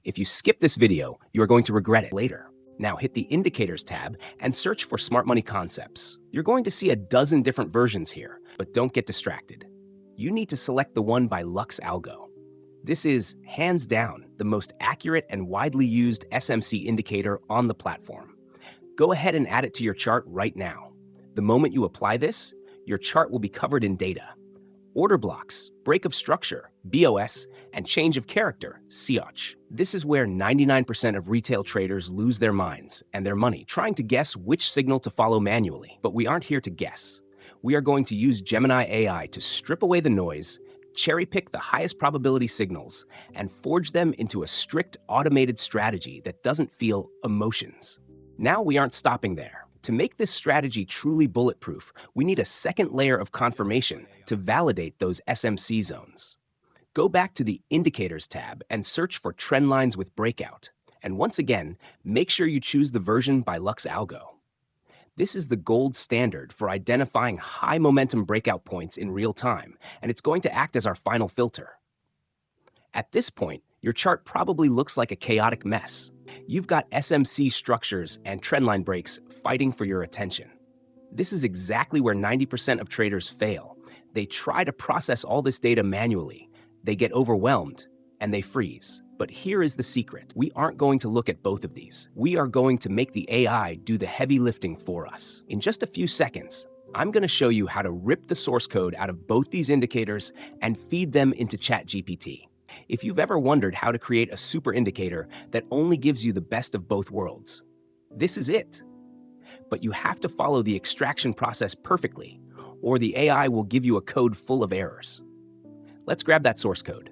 If you skip this video, you are going to regret it later. Now hit the Indicators tab and search for Smart Money Concepts. You're going to see a dozen different versions here, but don't get distracted. You need to select the one by Lux Algo. This is, hands down, the most accurate and widely used SMC indicator on the platform. Go ahead and add it to your chart right now. The moment you apply this, your chart will be covered in data. Order blocks, break of structure, BOS, and change of character, COC. This is where 99% of retail traders lose their minds and their money trying to guess which signal to follow manually. But we aren't here to guess. We are going to use Gemini AI to strip away the noise, cherry-pick the highest probability signals, and forge them into a strict automated strategy that doesn't feel emotions. Now we aren't stopping there. To make this strategy truly bulletproof, we need a second layer of confirmation to validate those SMC zones. Go back to the Indicators tab and search for trend lines with Breakout. And once again, make sure you choose the version by Lux Algo. This is the gold standard for identifying high momentum breakout points in real time, and it's going to act as our final filter. At this point, your chart probably looks like a chaotic mess. You've got SMC structures and trendline breaks fighting for your attention. This is exactly where 90% of traders fail. They try to process all this data manually, they get overwhelmed, and they freeze. But here is the secret. We aren't going to look at both of these. We are going to make the AI do the heavy lifting for us. In just a few seconds, I'm going to show you how to rip the source code out of both these indicators and feed them into ChatGPT. If you've ever wondered how to create a super indicator that only gives you the best of both worlds, this is it. But you have to follow the extraction process perfectly, or the AI will give you a code full of errors. Let's grab that source code.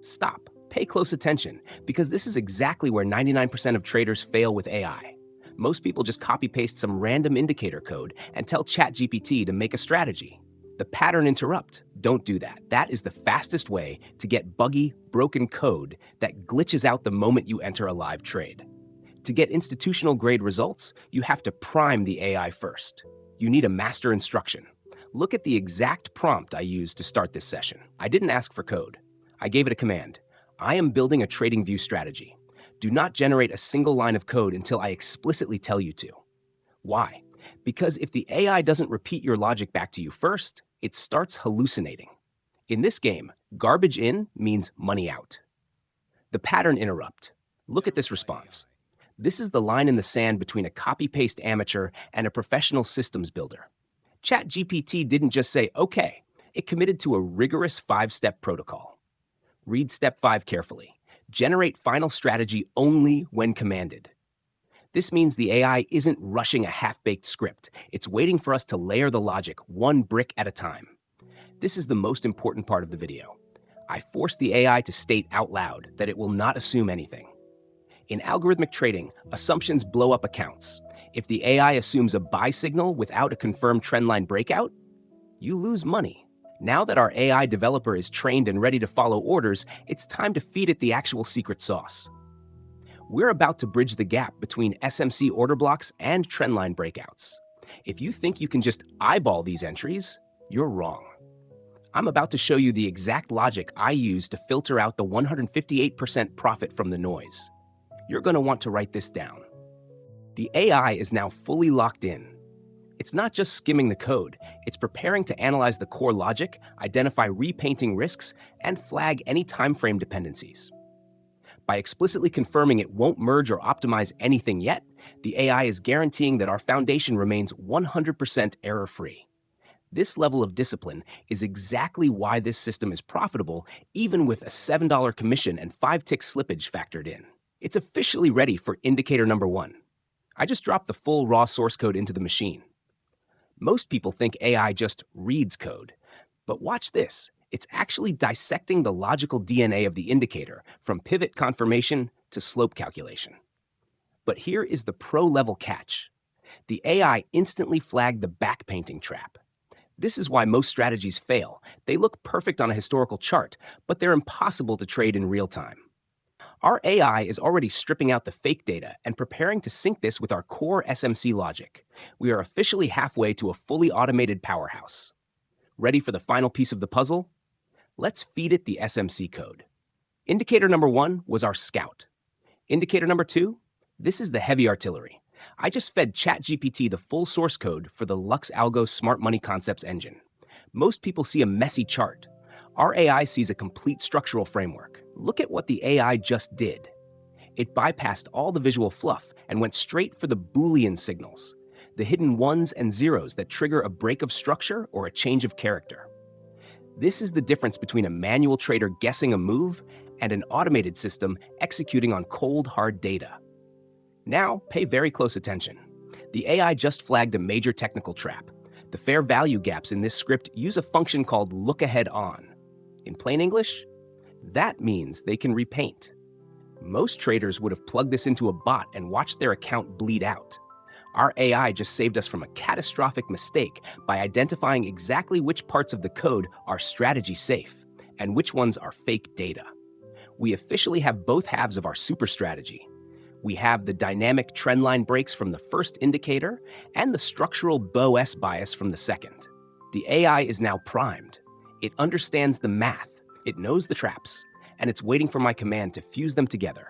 Stop. Pay close attention, because this is exactly where 99% of traders fail with AI. Most people just copy-paste some random indicator code and tell ChatGPT to make a strategy. The pattern interrupt. Don't do that. That is the fastest way to get buggy, broken code that glitches out the moment you enter a live trade. To get institutional-grade results, you have to prime the AI first. You need a master instruction. Look at the exact prompt I used to start this session. I didn't ask for code. I gave it a command. I am building a TradingView strategy. Do not generate a single line of code until I explicitly tell you to. Why? Because if the AI doesn't repeat your logic back to you first, it starts hallucinating. In this game, garbage in means money out. The pattern interrupt. Look at this response. This is the line in the sand between a copy-paste amateur and a professional systems builder. ChatGPT didn't just say, okay, it committed to a rigorous 5-step protocol. Read step 5 carefully. Generate final strategy only when commanded. This means the AI isn't rushing a half-baked script. It's waiting for us to layer the logic one brick at a time. This is the most important part of the video. I forced the AI to state out loud that it will not assume anything. In algorithmic trading, assumptions blow up accounts. If the AI assumes a buy signal without a confirmed trendline breakout, you lose money. Now that our AI developer is trained and ready to follow orders, it's time to feed it the actual secret sauce. We're about to bridge the gap between SMC order blocks and trendline breakouts. If you think you can just eyeball these entries, you're wrong. I'm about to show you the exact logic I use to filter out the 158% profit from the noise. You're going to want to write this down. The AI is now fully locked in. It's not just skimming the code, it's preparing to analyze the core logic, identify repainting risks, and flag any timeframe dependencies. By explicitly confirming it won't merge or optimize anything yet, the AI is guaranteeing that our foundation remains 100% error-free. This level of discipline is exactly why this system is profitable, even with a $7 commission and 5-tick slippage factored in. It's officially ready for indicator number 1. I just dropped the full raw source code into the machine. Most people think AI just reads code, but watch this. It's actually dissecting the logical DNA of the indicator, from pivot confirmation to slope calculation. But here is the pro-level catch. The AI instantly flagged the backpainting trap. This is why most strategies fail. They look perfect on a historical chart, but they're impossible to trade in real time. Our AI is already stripping out the fake data and preparing to sync this with our core SMC logic. We are officially halfway to a fully automated powerhouse. Ready for the final piece of the puzzle? Let's feed it the SMC code. Indicator number 1 was our scout. Indicator number 2, this is the heavy artillery. I just fed ChatGPT the full source code for the Lux Algo Smart Money Concepts engine. Most people see a messy chart. Our AI sees a complete structural framework. Look at what the AI just did. It bypassed all the visual fluff and went straight for the Boolean signals, the hidden ones and zeros that trigger a break of structure or a change of character. This is the difference between a manual trader guessing a move and an automated system executing on cold, hard data. Now, pay very close attention. The AI just flagged a major technical trap. The fair value gaps in this script use a function called look ahead on. In plain English, that means they can repaint. Most traders would have plugged this into a bot and watched their account bleed out. Our AI just saved us from a catastrophic mistake by identifying exactly which parts of the code are strategy safe and which ones are fake data. We officially have both halves of our super strategy. We have the dynamic trendline breaks from the first indicator and the structural bow-S bias from the second. The AI is now primed. It understands the math, it knows the traps, and it's waiting for my command to fuse them together.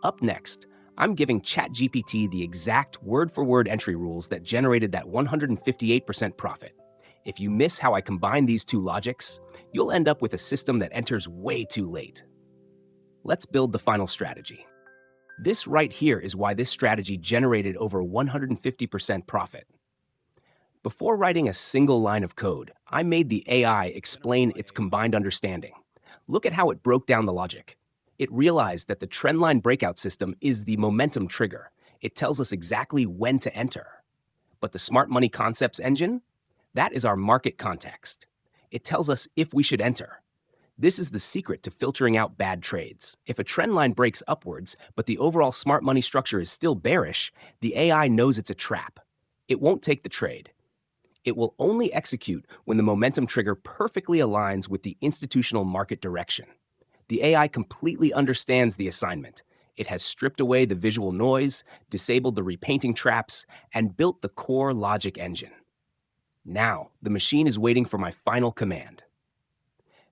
Up next, I'm giving ChatGPT the exact word-for-word entry rules that generated that 158% profit. If you miss how I combine these two logics, you'll end up with a system that enters way too late. Let's build the final strategy. This right here is why this strategy generated over 150% profit. Before writing a single line of code, I made the AI explain its combined understanding. Look at how it broke down the logic. It realized that the trendline breakout system is the momentum trigger. It tells us exactly when to enter. But the Smart Money Concepts engine? That is our market context. It tells us if we should enter. This is the secret to filtering out bad trades. If a trend line breaks upwards, but the overall smart money structure is still bearish, the AI knows it's a trap. It won't take the trade. It will only execute when the momentum trigger perfectly aligns with the institutional market direction. The AI completely understands the assignment. It has stripped away the visual noise, disabled the repainting traps, and built the core logic engine. Now, the machine is waiting for my final command.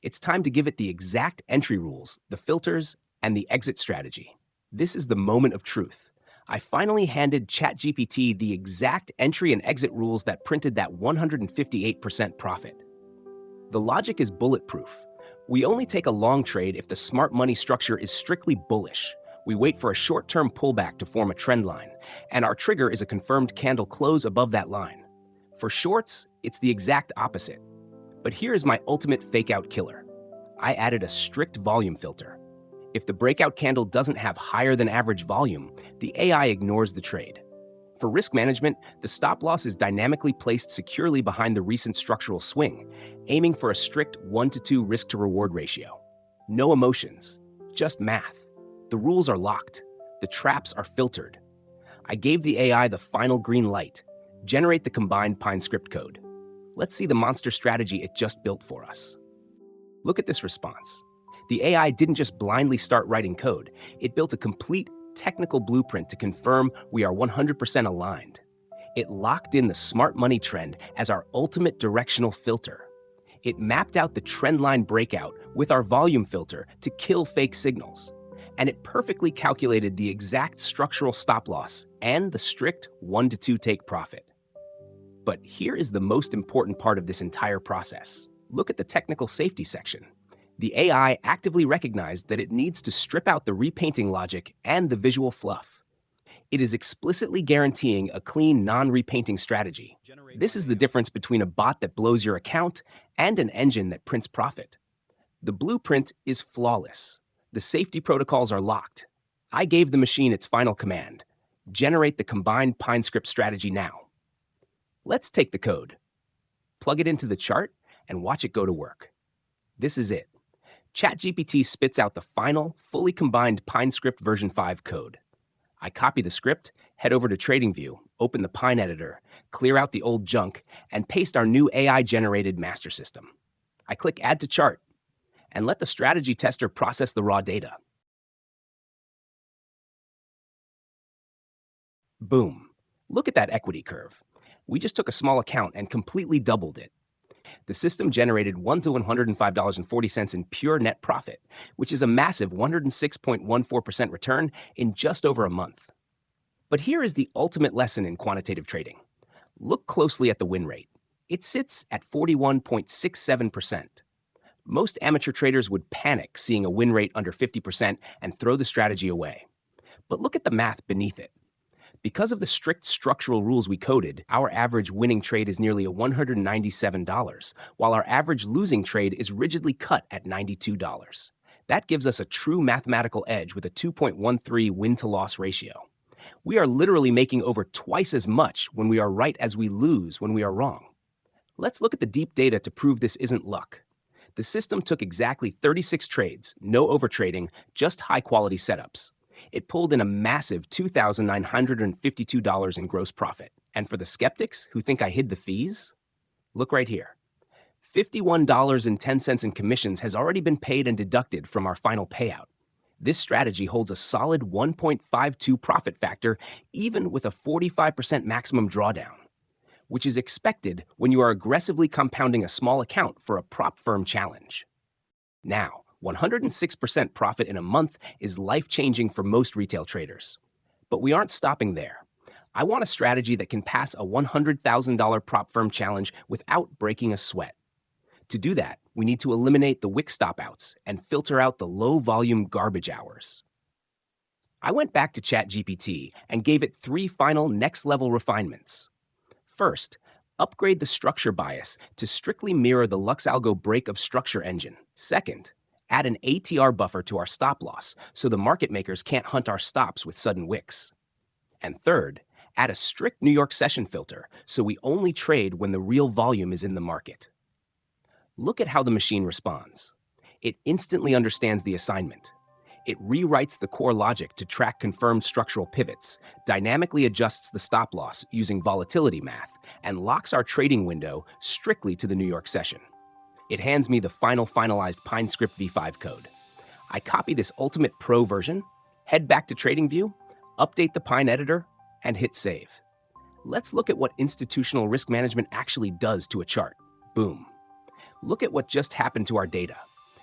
It's time to give it the exact entry rules, the filters, and the exit strategy. This is the moment of truth. I finally handed ChatGPT the exact entry and exit rules that printed that 158% profit. The logic is bulletproof. We only take a long trade if the smart money structure is strictly bullish. We wait for a short-term pullback to form a trend line, and our trigger is a confirmed candle close above that line. For shorts, it's the exact opposite. But here is my ultimate fake-out killer. I added a strict volume filter. If the breakout candle doesn't have higher than average volume, the AI ignores the trade. For risk management, the stop loss is dynamically placed securely behind the recent structural swing, aiming for a strict 1-to-2 risk-to-reward ratio. No emotions, just math. The rules are locked. The traps are filtered. I gave the AI the final green light. Generate the combined Pine Script code. Let's see the monster strategy it just built for us. Look at this response. The AI didn't just blindly start writing code. It built a complete technical blueprint to confirm we are 100% aligned. It locked in the smart money trend as our ultimate directional filter. It mapped out the trendline breakout with our volume filter to kill fake signals. And it perfectly calculated the exact structural stop loss and the strict 1-to-2 take profit. But here is the most important part of this entire process. Look at the technical safety section. The AI actively recognized that it needs to strip out the repainting logic and the visual fluff. It is explicitly guaranteeing a clean, non-repainting strategy. This is the difference between a bot that blows your account and an engine that prints profit. The blueprint is flawless. The safety protocols are locked. I gave the machine its final command. Generate the combined Pine Script strategy now. Let's take the code, plug it into the chart, and watch it go to work. This is it. ChatGPT spits out the final, fully combined Pine Script version 5 code. I copy the script, head over to TradingView, open the Pine editor, clear out the old junk, and paste our new AI-generated master system. I click Add to Chart, and let the strategy tester process the raw data. Boom. Look at that equity curve. We just took a small account and completely doubled it. The system generated $1 to $105.40 in pure net profit, which is a massive 106.14% return in just over a month. But here is the ultimate lesson in quantitative trading. Look closely at the win rate. It sits at 41.67%. Most amateur traders would panic seeing a win rate under 50% and throw the strategy away. But look at the math beneath it. Because of the strict structural rules we coded, our average winning trade is nearly $197, while our average losing trade is rigidly cut at $92. That gives us a true mathematical edge with a 2.13 win-to-loss ratio. We are literally making over twice as much when we are right as we lose when we are wrong. Let's look at the deep data to prove this isn't luck. The system took exactly 36 trades, no overtrading, just high-quality setups. It pulled in a massive $2,952 in gross profit. And for the skeptics who think I hid the fees, look right here. $51.10 in commissions has already been paid and deducted from our final payout. This strategy holds a solid 1.52 profit factor even with a 45% maximum drawdown, which is expected when you are aggressively compounding a small account for a prop firm challenge. Now, 106% profit in a month is life-changing for most retail traders. But we aren't stopping there. I want a strategy that can pass a $100,000 prop firm challenge without breaking a sweat. To do that, we need to eliminate the wick stop-outs and filter out the low-volume garbage hours. I went back to ChatGPT and gave it 3 final next-level refinements. First, upgrade the structure bias to strictly mirror the LuxAlgo break of structure engine. Second, add an ATR buffer to our stop loss so the market makers can't hunt our stops with sudden wicks. And third, add a strict New York session filter so we only trade when the real volume is in the market. Look at how the machine responds. It instantly understands the assignment. It rewrites the core logic to track confirmed structural pivots, dynamically adjusts the stop loss using volatility math, and locks our trading window strictly to the New York session. It hands me the finalized Pine Script v5 code. I copy this Ultimate Pro version, head back to TradingView, update the Pine editor, and hit save. Let's look at what institutional risk management actually does to a chart. Boom. Look at what just happened to our data.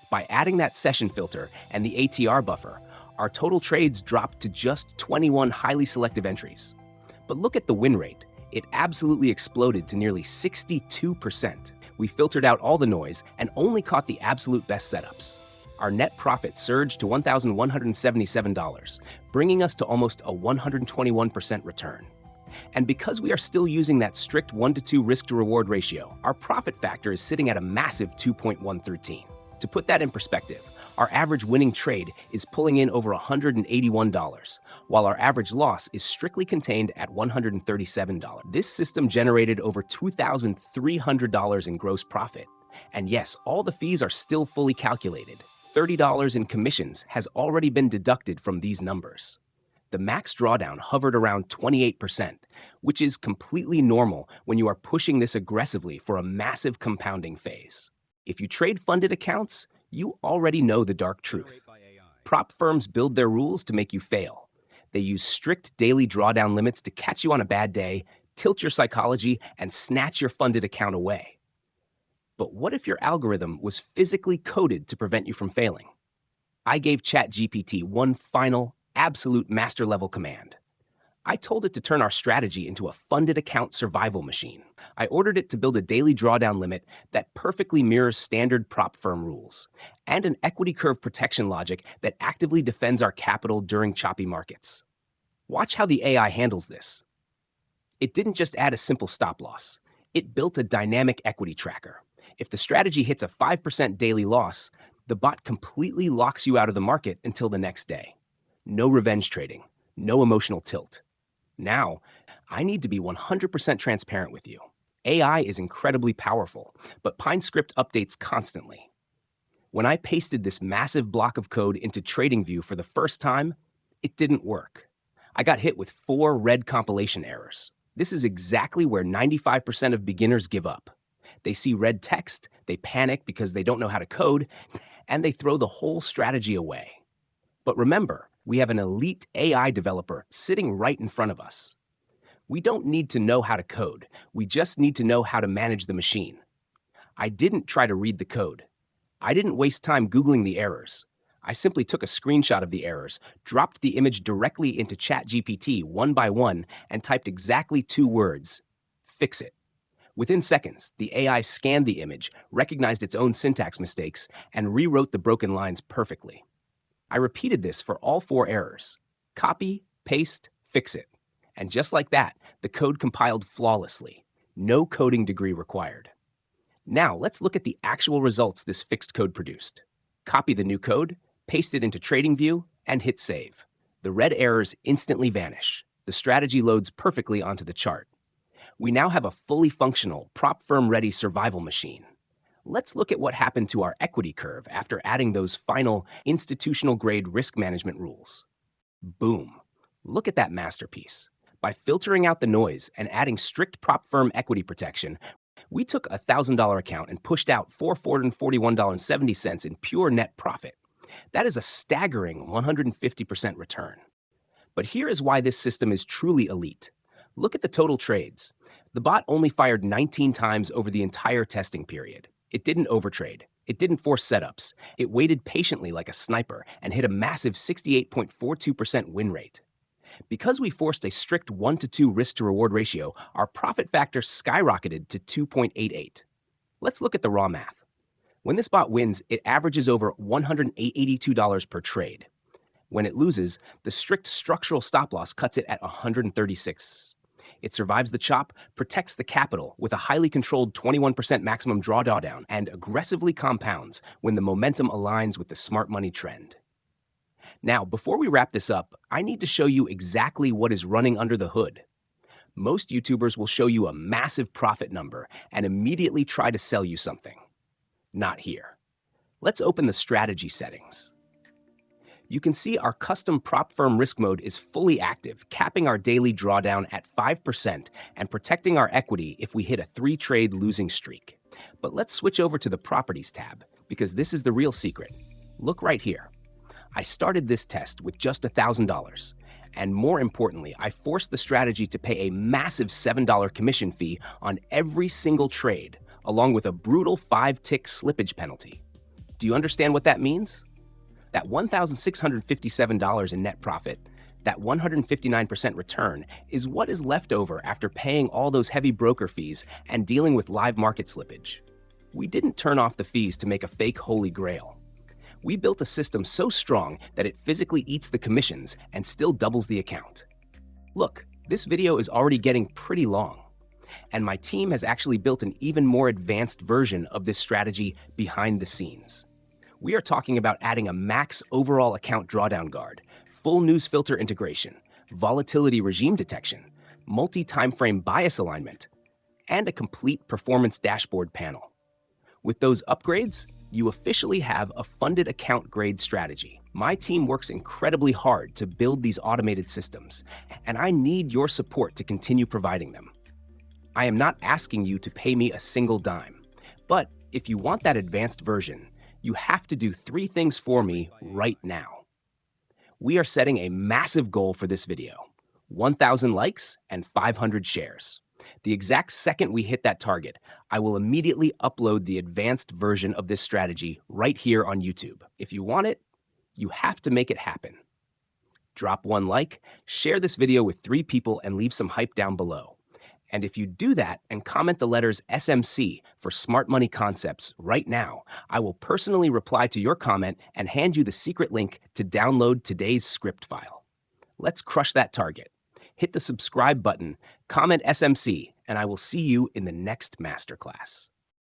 By adding that session filter and the ATR buffer, our total trades dropped to just 21 highly selective entries. But look at the win rate. It absolutely exploded to nearly 62%. We filtered out all the noise and only caught the absolute best setups. Our net profit surged to $1,177, bringing us to almost a 121% return. And because we are still using that strict 1-to-2 risk-to-reward ratio, our profit factor is sitting at a massive 2.113. To put that in perspective, our average winning trade is pulling in over $181, while our average loss is strictly contained at $137. This system generated over $2,300 in gross profit. And yes, all the fees are still fully calculated. $30 in commissions has already been deducted from these numbers. The max drawdown hovered around 28%, which is completely normal when you are pushing this aggressively for a massive compounding phase. If you trade funded accounts, you already know the dark truth. Prop firms build their rules to make you fail. They use strict daily drawdown limits to catch you on a bad day, tilt your psychology, and snatch your funded account away. But what if your algorithm was physically coded to prevent you from failing? I gave ChatGPT one final, absolute master-level command. I told it to turn our strategy into a funded account survival machine. I ordered it to build a daily drawdown limit that perfectly mirrors standard prop firm rules, and an equity curve protection logic that actively defends our capital during choppy markets. Watch how the AI handles this. It didn't just add a simple stop loss. It built a dynamic equity tracker. If the strategy hits a 5% daily loss, the bot completely locks you out of the market until the next day. No revenge trading, no emotional tilt. Now, I need to be 100% transparent with you. AI is incredibly powerful, but Pine Script updates constantly. When I pasted this massive block of code into TradingView for the first time, it didn't work. I got hit with 4 red compilation errors. This is exactly where 95% of beginners give up. They see red text, they panic because they don't know how to code, and they throw the whole strategy away. But remember, we have an elite AI developer sitting right in front of us. We don't need to know how to code. We just need to know how to manage the machine. I didn't try to read the code. I didn't waste time Googling the errors. I simply took a screenshot of the errors, dropped the image directly into ChatGPT one by one, and typed exactly 2 words: fix it. Within seconds, the AI scanned the image, recognized its own syntax mistakes, and rewrote the broken lines perfectly. I repeated this for all 4 errors. Copy, paste, fix it. And just like that, the code compiled flawlessly. No coding degree required. Now, let's look at the actual results this fixed code produced. Copy the new code, paste it into TradingView, and hit save. The red errors instantly vanish. The strategy loads perfectly onto the chart. We now have a fully functional, prop firm-ready survival machine. Let's look at what happened to our equity curve after adding those final institutional-grade risk management rules. Boom. Look at that masterpiece. By filtering out the noise and adding strict prop firm equity protection, we took a $1,000 account and pushed out $441.70 in pure net profit. That is a staggering 150% return. But here is why this system is truly elite. Look at the total trades. The bot only fired 19 times over the entire testing period. It didn't overtrade. It didn't force setups. It waited patiently like a sniper and hit a massive 68.42% win rate. Because we forced a strict 1-to-2 risk-to-reward ratio, our profit factor skyrocketed to 2.88. Let's look at the raw math. When this bot wins, it averages over $182 per trade. When it loses, the strict structural stop loss cuts it at $136. It survives the chop, protects the capital with a highly controlled 21% maximum drawdown, and aggressively compounds when the momentum aligns with the smart money trend. Now, before we wrap this up, I need to show you exactly what is running under the hood. Most YouTubers will show you a massive profit number and immediately try to sell you something. Not here. Let's open the strategy settings. You can see our custom prop firm risk mode is fully active, capping our daily drawdown at 5% and protecting our equity if we hit a 3-trade losing streak. But let's switch over to the Properties tab, because this is the real secret. Look right here. I started this test with just $1,000. And more importantly, I forced the strategy to pay a massive $7 commission fee on every single trade, along with a brutal 5-tick slippage penalty. Do you understand what that means? That $1,657 in net profit, that 159% return, is what is left over after paying all those heavy broker fees and dealing with live market slippage. We didn't turn off the fees to make a fake holy grail. We built a system so strong that it physically eats the commissions and still doubles the account. Look, this video is already getting pretty long, and my team has actually built an even more advanced version of this strategy behind the scenes. We are talking about adding a max overall account drawdown guard, full news filter integration, volatility regime detection, multi-timeframe bias alignment, and a complete performance dashboard panel. With those upgrades, you officially have a funded account grade strategy. My team works incredibly hard to build these automated systems, and I need your support to continue providing them. I am not asking you to pay me a single dime, but if you want that advanced version, you have to do 3 things for me right now. We are setting a massive goal for this video: 1,000 likes and 500 shares. The exact second we hit that target, I will immediately upload the advanced version of this strategy right here on YouTube. If you want it, you have to make it happen. Drop 1 like, share this video with 3 people, and leave some hype down below. And if you do that and comment the letters SMC for Smart Money Concepts right now, I will personally reply to your comment and hand you the secret link to download today's script file. Let's crush that target. Hit the subscribe button, comment SMC, and I will see you in the next masterclass.